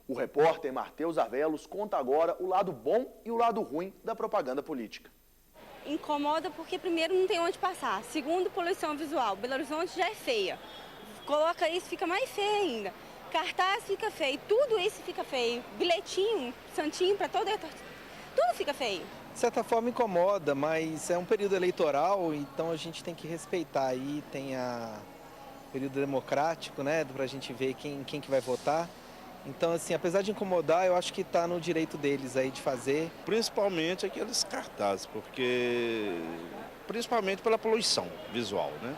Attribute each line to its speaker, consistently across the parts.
Speaker 1: O repórter Matheus Avelos conta agora o lado bom e o lado ruim da propaganda política.
Speaker 2: Incomoda porque, primeiro, não tem onde passar. Segundo, poluição visual. Belo Horizonte já é feia. Coloca isso, fica mais feio ainda. Cartaz fica feio, tudo isso fica feio. Bilhetinho, santinho para tudo fica feio.
Speaker 3: De certa forma incomoda, mas é um período eleitoral, então a gente tem que respeitar aí, tem o período democrático, né, pra gente ver quem que vai votar. Então, assim, apesar de incomodar, eu acho que está no direito deles aí de fazer.
Speaker 4: Principalmente aqueles cartazes, principalmente pela poluição visual, né?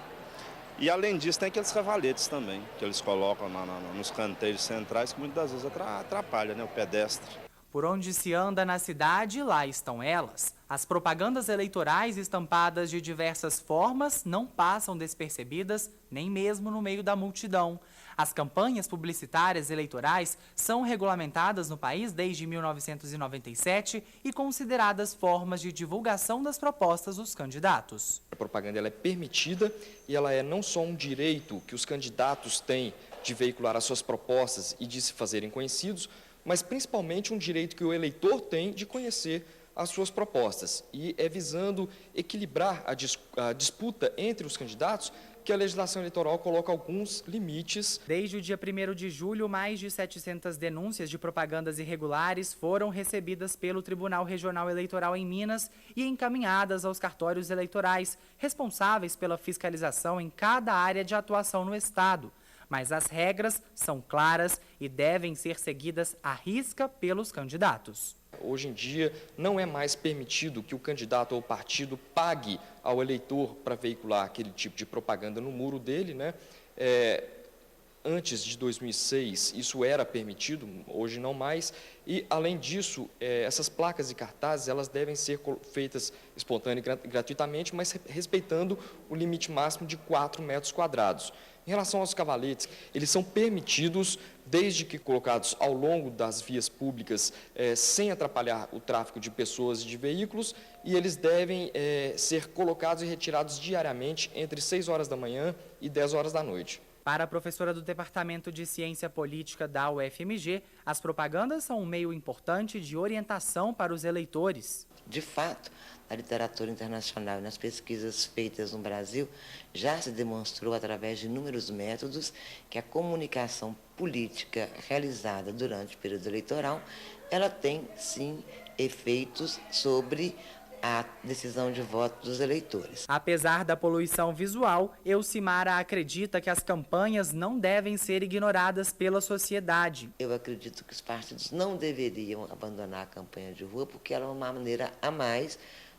Speaker 4: E além disso, tem aqueles cavaletes também, que eles colocam nos canteiros centrais, que muitas vezes atrapalha, né, o pedestre.
Speaker 5: Por onde se anda na cidade, lá estão elas. As propagandas eleitorais estampadas de diversas formas não passam despercebidas, nem mesmo no meio da multidão. As campanhas publicitárias eleitorais são regulamentadas no país desde 1997 e consideradas formas de divulgação das propostas dos candidatos.
Speaker 6: A propaganda ela é permitida e ela é não só um direito que os candidatos têm de veicular as suas propostas e de se fazerem conhecidos, mas principalmente um direito que o eleitor tem de conhecer as suas propostas. E é visando equilibrar a disputa entre os candidatos que a legislação eleitoral coloca alguns limites.
Speaker 5: Desde o dia 1º de julho, mais de 700 denúncias de propagandas irregulares foram recebidas pelo Tribunal Regional Eleitoral em Minas e encaminhadas aos cartórios eleitorais, responsáveis pela fiscalização em cada área de atuação no Estado. Mas as regras são claras e devem ser seguidas à risca pelos candidatos.
Speaker 6: Hoje em dia, não é mais permitido que o candidato ou partido pague ao eleitor para veicular aquele tipo de propaganda no muro dele, né? Antes de 2006, isso era permitido, hoje não mais. E, além disso, essas placas e cartazes elas devem ser feitas espontânea e gratuitamente, mas respeitando o limite máximo de 4 metros quadrados. Em relação aos cavaletes, eles são permitidos desde que colocados ao longo das vias públicas, sem atrapalhar o tráfego de pessoas e de veículos, e eles devem ser colocados e retirados diariamente entre 6 horas da manhã e 10 horas da noite.
Speaker 5: Para a professora do Departamento de Ciência Política da UFMG, as propagandas são um meio importante de orientação para os eleitores.
Speaker 7: De fato, na literatura internacional e nas pesquisas feitas no Brasil, já se demonstrou através de inúmeros métodos que a comunicação política realizada durante o período eleitoral, ela tem, sim, efeitos sobre a decisão de voto dos eleitores.
Speaker 5: Apesar da poluição visual, Elcimara acredita que as campanhas não devem ser ignoradas pela sociedade.
Speaker 7: Eu acredito que os partidos não deveriam abandonar a campanha de rua, porque ela é uma maneira a mais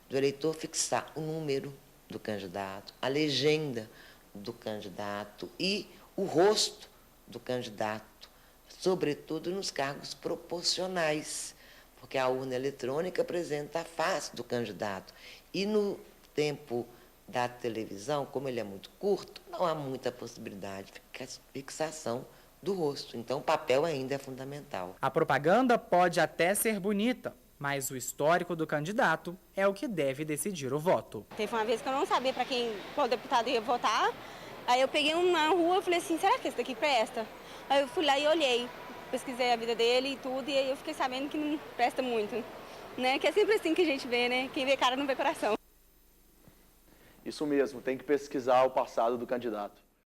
Speaker 7: do eleitor fixar o número do candidato, a legenda do candidato e o rosto do candidato, sobretudo nos cargos proporcionais, porque a urna eletrônica apresenta a face do candidato. E no tempo da televisão, como ele é muito curto, não há muita possibilidade de fixação do rosto. Então, o papel ainda é fundamental.
Speaker 5: A propaganda pode até ser bonita, mas o histórico do candidato é o que deve decidir o voto.
Speaker 2: Teve uma vez que eu não sabia para qual deputado ia votar, aí eu peguei na rua e falei assim, será que esse daqui presta? Aí eu fui lá e olhei, pesquisei a vida dele e tudo, e aí eu fiquei sabendo que não presta muito, né? Que é sempre assim que a gente vê, né? Quem vê cara não vê coração.
Speaker 1: Isso mesmo, tem que pesquisar o passado do candidato.